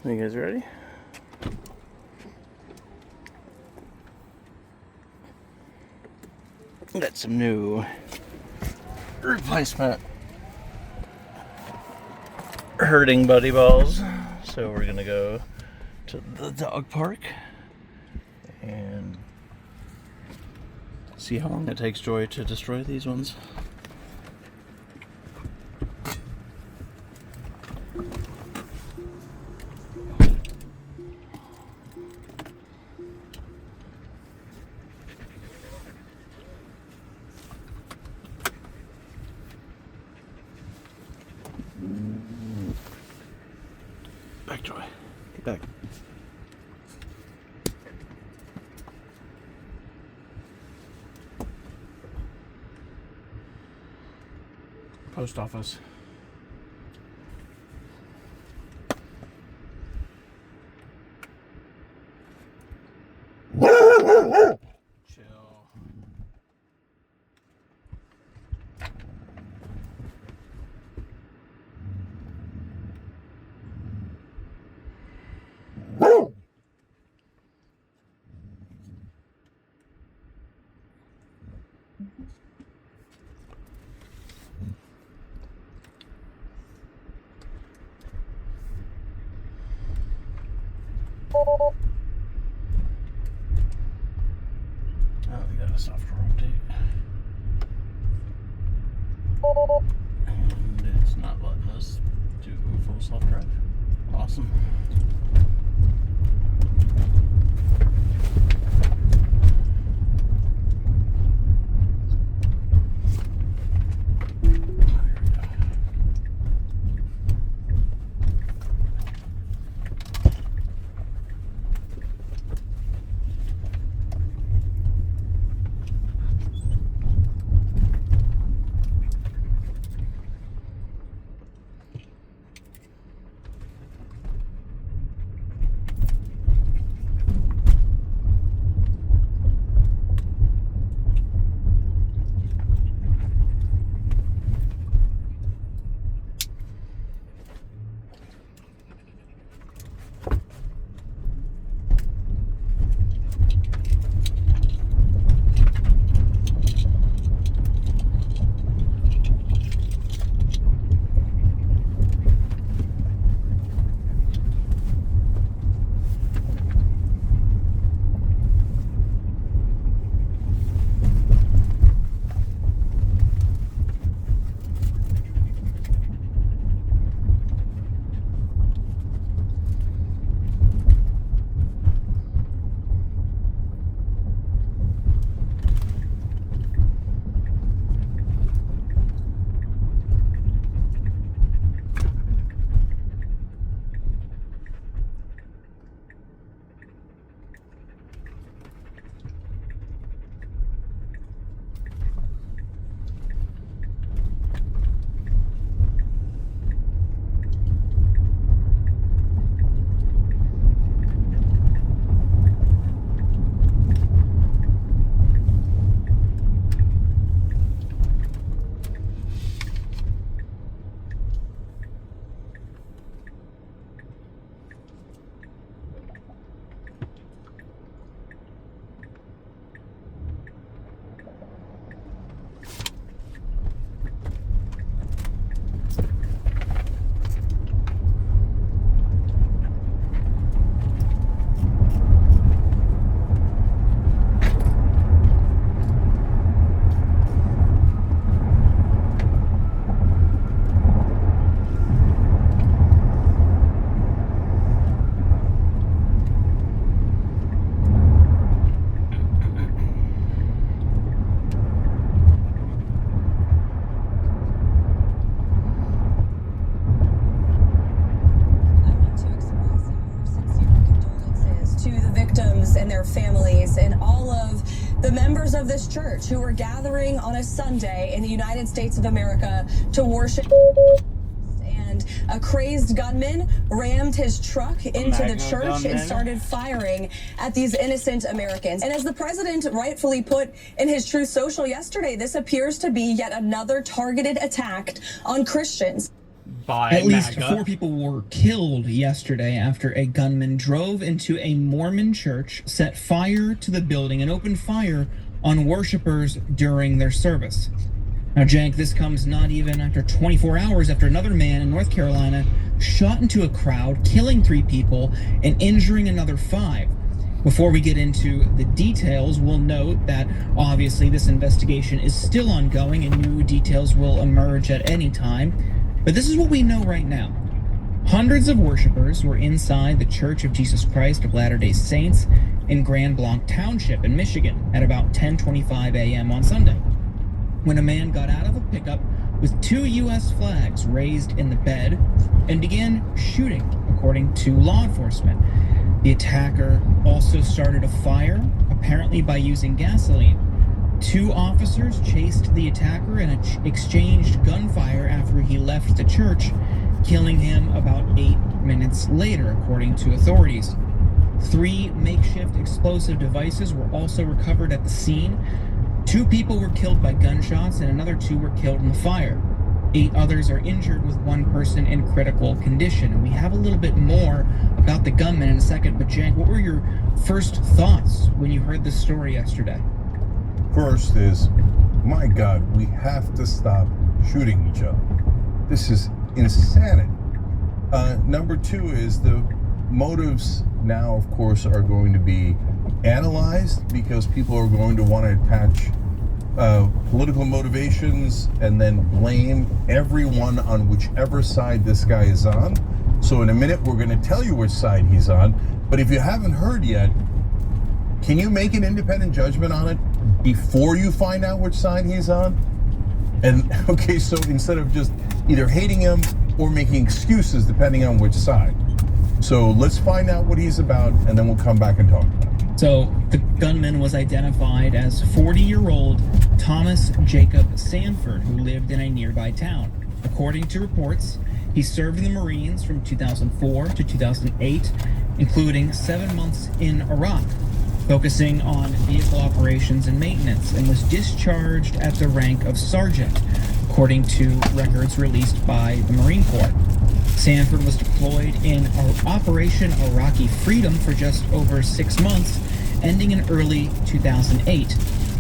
Are you guys ready? Got some new replacement herding buddy balls. So we're gonna go to the dog park and see how long it takes Joy to destroy these ones. Back, Joy. Get back. Post office. Chill. Oh, we got a software update. And it's not letting us do full self-drive. Awesome. families and all of the members of this church who were gathering on a Sunday in the United States of America to worship. And a crazed gunman rammed his truck into the church and started firing at these innocent Americans. And as the president rightfully put in his Truth Social yesterday, this appears to be yet another targeted attack on Christians. by At least MAGA. 4 people were killed yesterday after a gunman drove into a Mormon church, set fire to the building, and opened fire on worshipers during their service. Now, Jank, this comes not even after 24 hours after another man in North Carolina shot into a crowd, killing 3 people and injuring another 5. Before we get into the details, we'll note that obviously this investigation is still ongoing and new details will emerge at any time. But this is what we know right now. Hundreds of worshipers were inside the Church of Jesus Christ of Latter-day Saints in Grand Blanc Township in Michigan at about 10:25 a.m. on Sunday, when a man got out of a pickup with 2 U.S. flags raised in the bed and began shooting, according to law enforcement. The attacker also started a fire, apparently by using gasoline. 2 officers chased the attacker and exchanged gunfire after he left the church, killing him about 8 minutes later, according to authorities. 3 makeshift explosive devices were also recovered at the scene. 2 people were killed by gunshots and another 2 were killed in the fire. 8 others are injured, with 1 person in critical condition. And we have a little bit more about the gunman in a second, but Jank, what were your first thoughts when you heard this story yesterday? First is, my God, we have to stop shooting each other. This is insanity. Number 2 is the motives now, of course, are going to be analyzed because people are going to want to attach political motivations and then blame everyone on whichever side this guy is on. So in a minute, we're going to tell you which side he's on. But if you haven't heard yet, can you make an independent judgment on it before you find out which side he's on? And okay, so instead of just either hating him or making excuses depending on which side. So let's find out what he's about, and then we'll come back and talk about it. So the gunman was identified as 40-year-old Thomas Jacob Sanford, who lived in a nearby town. According to reports, he served in the Marines from 2004 to 2008, including 7 months in Iraq, focusing on vehicle operations and maintenance, and was discharged at the rank of sergeant, according to records released by the Marine Corps. Sanford was deployed in Operation Iraqi Freedom for just over 6 months, ending in early 2008.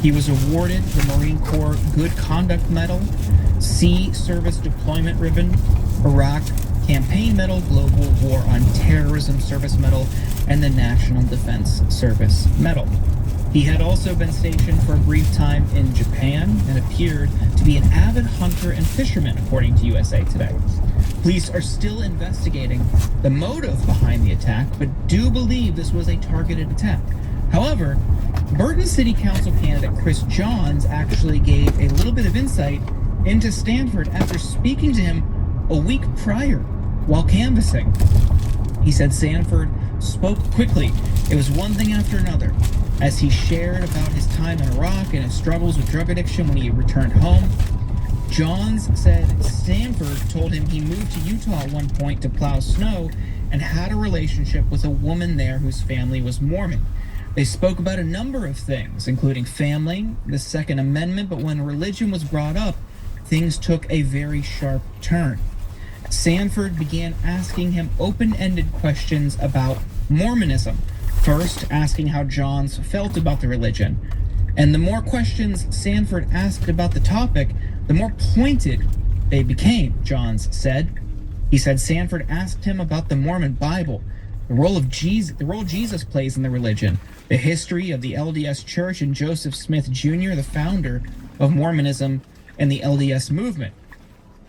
He was awarded the Marine Corps Good Conduct Medal, Sea Service Deployment Ribbon, Iraq Campaign Medal, Global War on Terrorism Service Medal, and the National Defense Service Medal. He had also been stationed for a brief time in Japan and appeared to be an avid hunter and fisherman, according to USA Today. Police are still investigating the motive behind the attack, but do believe this was a targeted attack. However, Burton City Council candidate Chris Johns actually gave a little bit of insight into Sanford after speaking to him a week prior while canvassing. He said Sanford spoke quickly. It was one thing after another, as he shared about his time in Iraq and his struggles with drug addiction when he returned home. Johns said Sanford told him he moved to Utah at one point to plow snow and had a relationship with a woman there whose family was Mormon. They spoke about a number of things, including family, the Second Amendment, but when religion was brought up, things took a very sharp turn. Sanford began asking him open-ended questions about Mormonism, first asking how Johns felt about the religion. And the more questions Sanford asked about the topic, the more pointed they became, Johns said. He said Sanford asked him about the Mormon Bible, the role Jesus plays in the religion, the history of the LDS Church and Joseph Smith Jr., the founder of Mormonism and the LDS movement.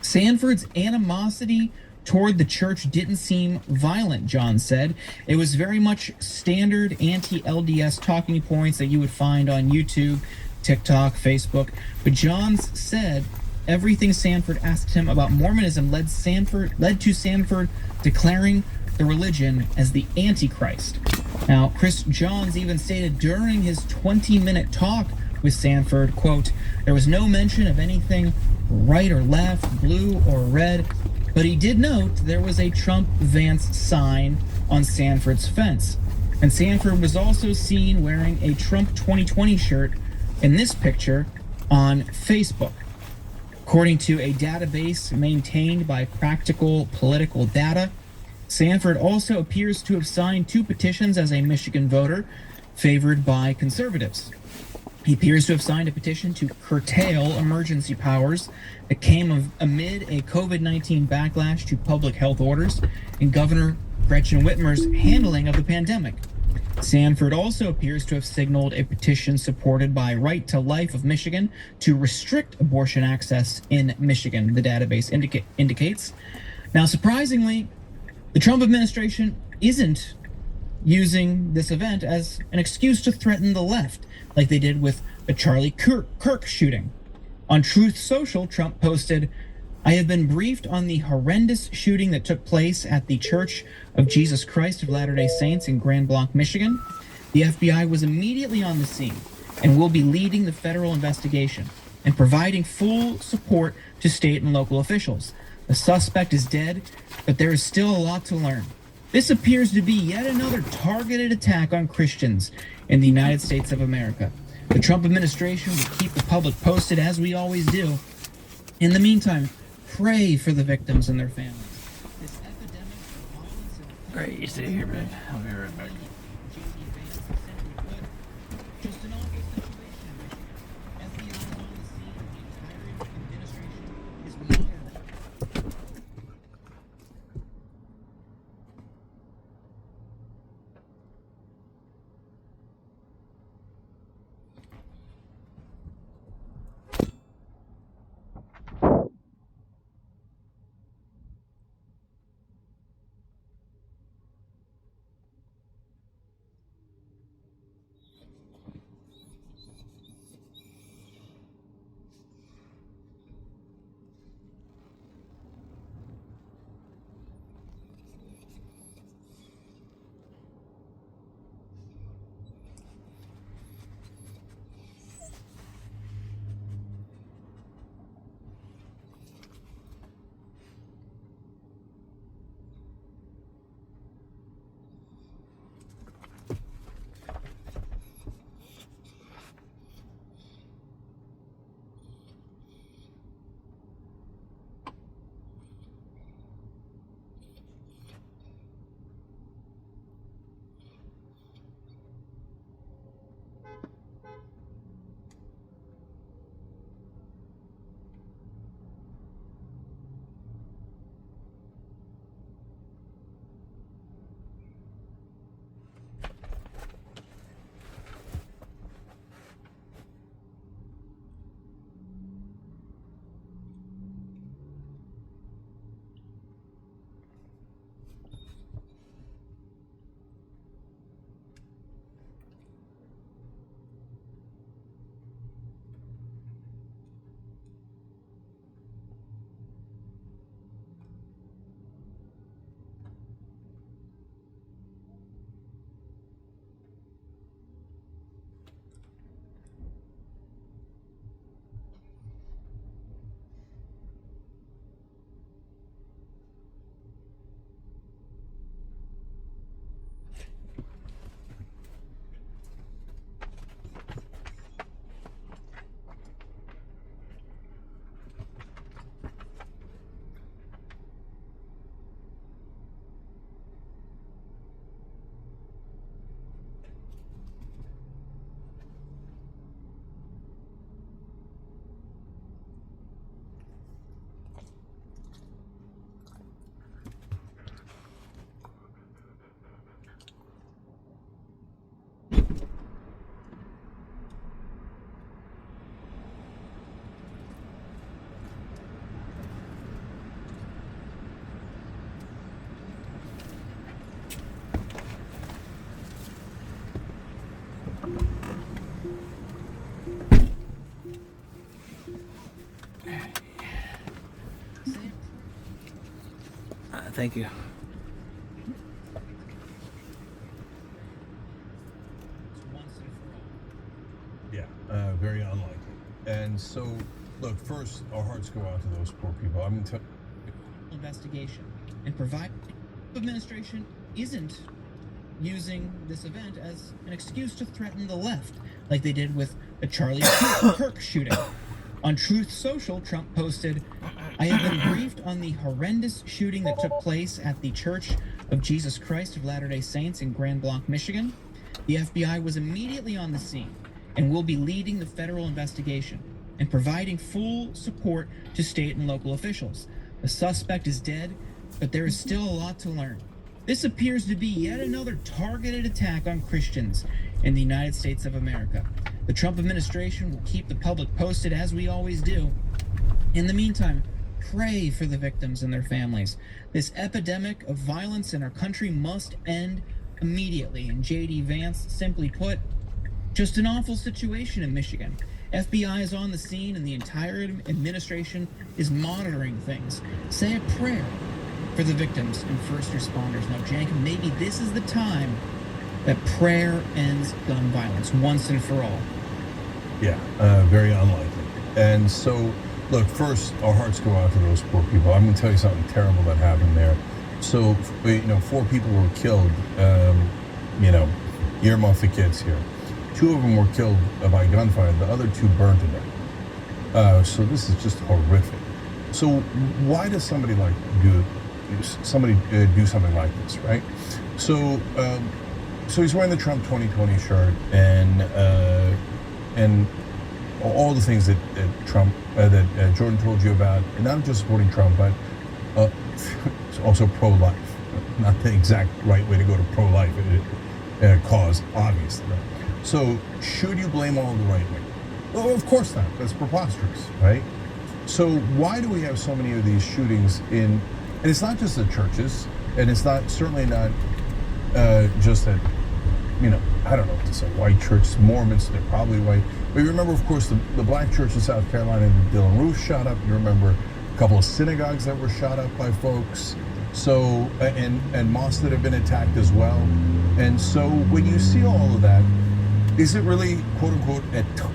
Sanford's animosity toward the church didn't seem violent, John said. It was very much standard anti-LDS talking points that you would find on YouTube, TikTok, Facebook. But Johns said everything Sanford asked him about Mormonism led to Sanford declaring the religion as the Antichrist. Now, Chris Johns even stated during his 20-minute talk with Sanford, quote, "There was no mention of anything right or left, blue or red, but he did note there was a Trump-Vance sign on Sanford's fence. And Sanford was also seen wearing a Trump 2020 shirt in this picture on Facebook." According to a database maintained by Practical Political Data, Sanford also appears to have signed 2 petitions as a Michigan voter favored by conservatives. He appears to have signed a petition to curtail emergency powers that came amid a COVID-19 backlash to public health orders and Governor Gretchen Whitmer's handling of the pandemic. Sanford also appears to have signaled a petition supported by Right to Life of Michigan to restrict abortion access in Michigan, the database indicates. Now, surprisingly, the Trump administration isn't using this event as an excuse to threaten the left, like they did with the Charlie Kirk shooting. On Truth Social, Trump posted, "I have been briefed on the horrendous shooting that took place at the Church of Jesus Christ of Latter-day Saints in Grand Blanc, Michigan. The FBI was immediately on the scene and will be leading the federal investigation and providing full support to state and local officials. The suspect is dead, but there is still a lot to learn. This appears to be yet another targeted attack on Christians in the United States of America. The Trump administration will keep the public posted, as we always do. In the meantime, pray for the victims and their families. This epidemic of violence and All right, you stay here, man. I'll be right back. just an awful situation in Michigan. FBI is on the scene, and the entire administration is monitoring. Thank you. Yeah, very unlikely. And so, look, first, our hearts go out to those poor people. I mean, Investigation and provide. Administration isn't using this event as an excuse to threaten the left, like they did with the Charlie Kirk shooting. On Truth Social, Trump posted, "I have been briefed on the horrendous shooting that took place at the Church of Jesus Christ of Latter-day Saints in Grand Blanc, Michigan. The FBI was immediately on the scene and will be leading the federal investigation and providing full support to state and local officials. The suspect is dead, but there is still a lot to learn. This appears to be yet another targeted attack on Christians in the United States of America. The Trump administration will keep the public posted, as we always do. In the meantime, pray for the victims and their families. This epidemic of violence in our country must end immediately." And J.D. Vance simply put, "Just an awful situation in Michigan. FBI is on the scene and the entire administration is monitoring things. Say a prayer for the victims and first responders." Now, Jank, maybe this is the time that prayer ends gun violence once and for all. Yeah, very unlikely. And so, look, first, our hearts go out to those poor people. I'm going to tell you something terrible that happened there. So, 4 people were killed, earmuff the kids here. 2 of them were killed by gunfire. The other 2 burned to death. So this is just horrific. So why does somebody do something like this, right? So he's wearing the Trump 2020 shirt and all the things that Trump that Jordan told you about, and not just supporting Trump, but also pro-life. Not the exact right way to go to pro-life cause, obviously. So should you blame all the right wing? Well, of course not. That's preposterous, right? So why do we have so many of these shootings and it's not just the churches, and it's certainly not just at, I don't know what to say, white churches, Mormons, they're probably white. But you remember, of course, the black church in South Carolina, Dylan Roof shot up. You remember a couple of synagogues that were shot up by folks. So, and mosques that have been attacked as well. And so when you see all of that, is it really, quote unquote,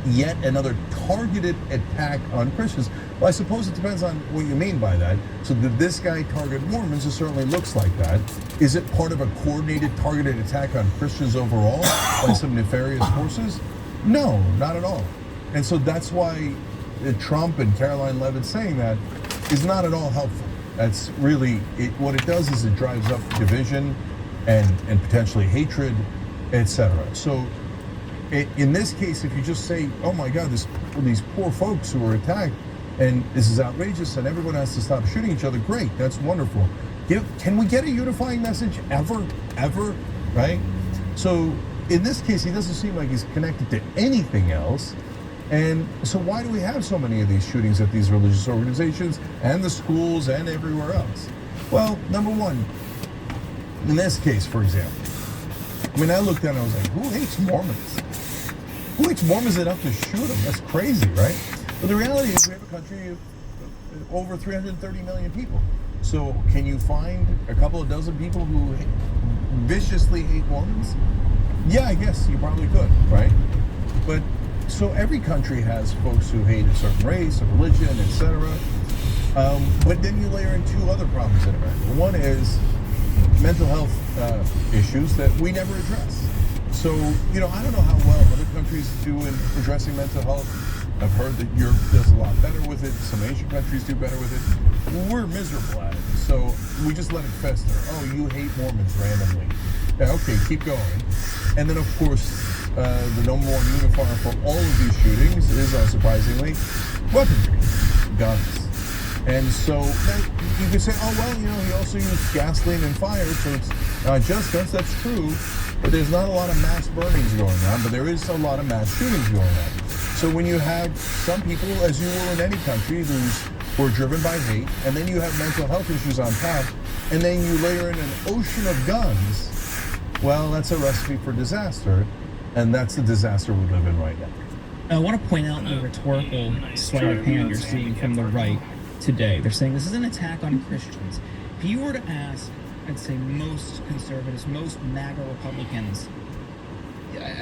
yet another targeted attack on Christians? Well, I suppose it depends on what you mean by that. So did this guy target Mormons? It certainly looks like that. Is it part of a coordinated, targeted attack on Christians overall by some nefarious forces? No, not at all. And so that's why Trump and Caroline Levitt saying that is not at all helpful. That's really, what it does is it drives up division and potentially hatred, etc. So in this case, if you just say, oh my God, these poor folks who were attacked, and this is outrageous, and everyone has to stop shooting each other, great, that's wonderful. Can we get a unifying message ever, right? So in this case, he doesn't seem like he's connected to anything else. And so why do we have so many of these shootings at these religious organizations and the schools and everywhere else? Well, number one, in this case, for example, I looked at it and I was like, who hates Mormons? Who hates Mormons enough to shoot them? That's crazy, right? But the reality is we have a country of over 330 million people. So can you find a couple of dozen people who viciously hate Mormons? Yeah, I guess you probably could, right? But so every country has folks who hate a certain race, a religion, etc. But then you layer in 2 other problems in America. One is mental health issues that we never address. So, I don't know how well other countries do in addressing mental health. I've heard that Europe does a lot better with it. Some Asian countries do better with it. We're miserable at it. So we just let it fester. Oh, you hate Mormons randomly. Yeah, okay, keep going. And then, of course, the number one unifier for all of these shootings is, unsurprisingly, weaponry, guns. And so you can say, oh, well, he also used gasoline and fire, so it's not just guns. That's true. But there's not a lot of mass burnings going on, but there is a lot of mass shootings going on. So when you have some people, as you will in any country, who are driven by hate, and then you have mental health issues on top, and then you layer in an ocean of guns, well, that's a recipe for disaster, and that's the disaster we live in right now. I want to point out the rhetorical sleight of hand you're seeing from the right today. They're saying this is an attack on Christians. If you were to ask, I'd say most conservatives, most MAGA Republicans,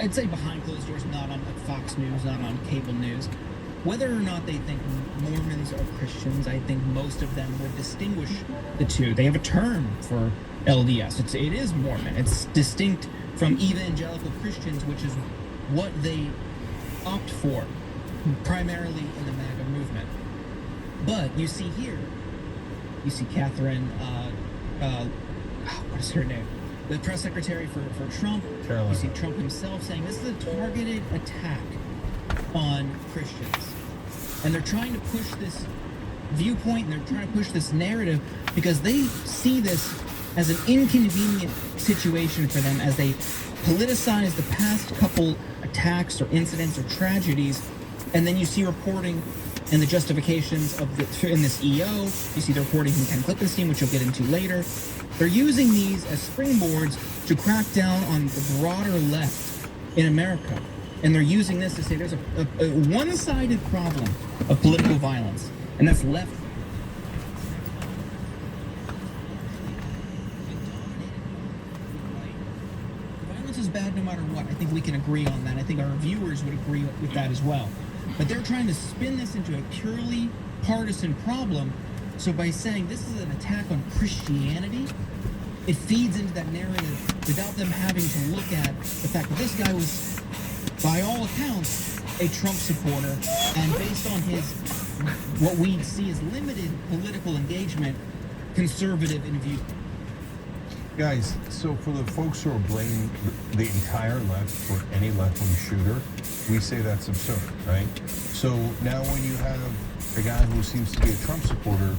I'd say behind closed doors, not on Fox News, not on cable news, whether or not they think Mormons are Christians, I think most of them would distinguish the two. They have a term for LDS. It is Mormon. It's distinct from evangelical Christians, which is what they opt for. primarily in the MAGA movement. But you see here, you see Catherine, what is her name? The press secretary for Trump. Caroline. You see Trump himself saying this is a targeted attack on Christians. And they're trying to push this viewpoint, and they're trying to push this narrative because they see this as an inconvenient situation for them as they politicize the past couple attacks or incidents or tragedies. And then you see reporting and the justifications of in this EO. You see the reporting from Ken Klippenstein, which you'll get into later. They're using these as springboards to crack down on the broader left in America. And they're using this to say there's a one-sided problem of political violence, and that's left. Violence is bad no matter what. I think we can agree on that. I think our viewers would agree with that as well. But they're trying to spin this into a purely partisan problem. So by saying this is an attack on Christianity, it feeds into that narrative without them having to look at the fact that this guy was, by all accounts, a Trump supporter, and based on his, what we see as limited political engagement, conservative in view. Guys, so for the folks who are blaming the entire left for any left-wing shooter, we say that's absurd, right? So now when you have a guy who seems to be a Trump supporter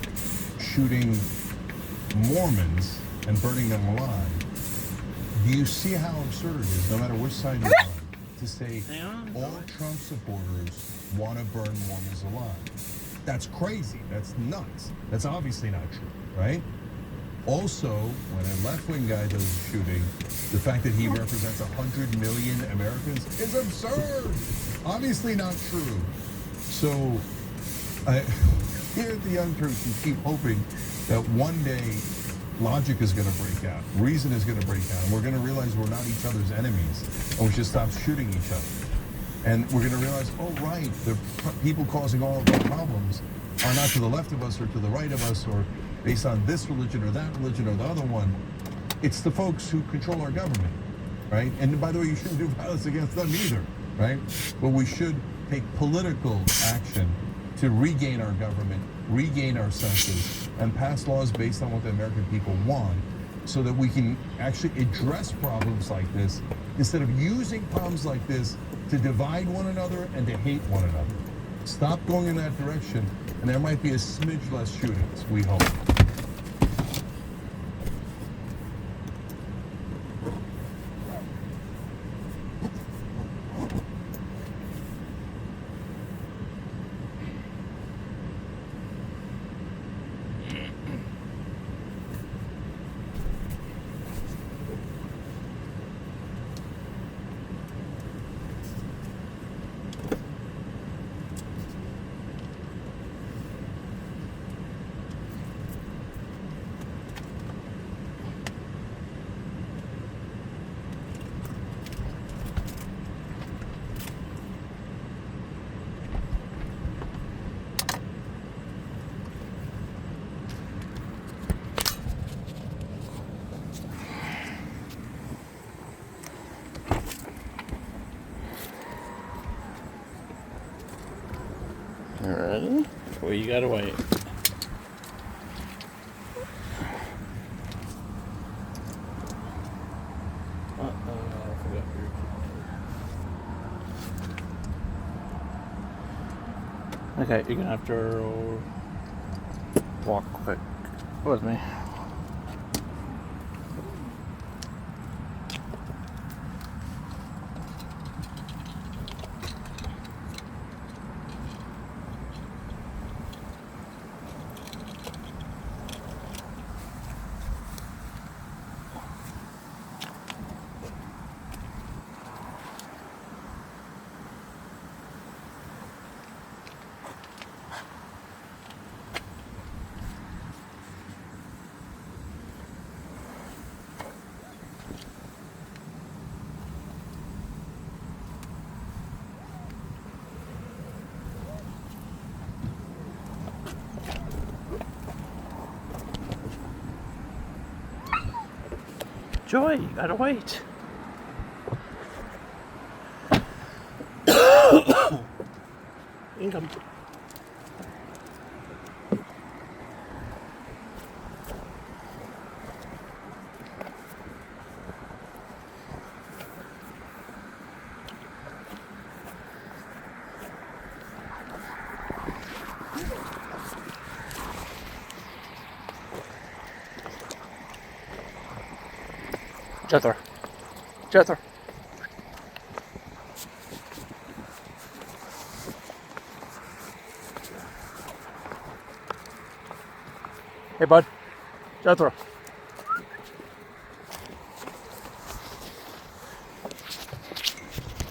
shooting Mormons and burning them alive, do you see how absurd it is, no matter which side you're on, to say all Trump supporters want to burn Mormons alive? That's crazy. That's nuts. That's obviously not true, right? Also, when a left-wing guy does a shooting, the fact that he represents 100 million Americans is absurd. Obviously not true. So, here at the Young Turks, we keep hoping that one day logic is going to break out, reason is going to break out, and we're going to realize we're not each other's enemies, and we should stop shooting each other. And we're going to realize, oh right, the people causing all of the problems are not to the left of us or to the right of us or based on this religion or that religion or the other one. It's the folks who control our government, right? And by the way, you shouldn't do violence against them either, right? But we should take political action to regain our government, regain our senses, and pass laws based on what the American people want so that we can actually address problems like this instead of using problems like this to divide one another and to hate one another. Stop going in that direction, and there might be a smidge less shootings, we hope. Alrighty. Well, you gotta wait. I forgot your key. Okay, you're gonna have to walk quick with me. Joy, you gotta wait. Income. Jethro. Jethro. Hey, bud. Jethro.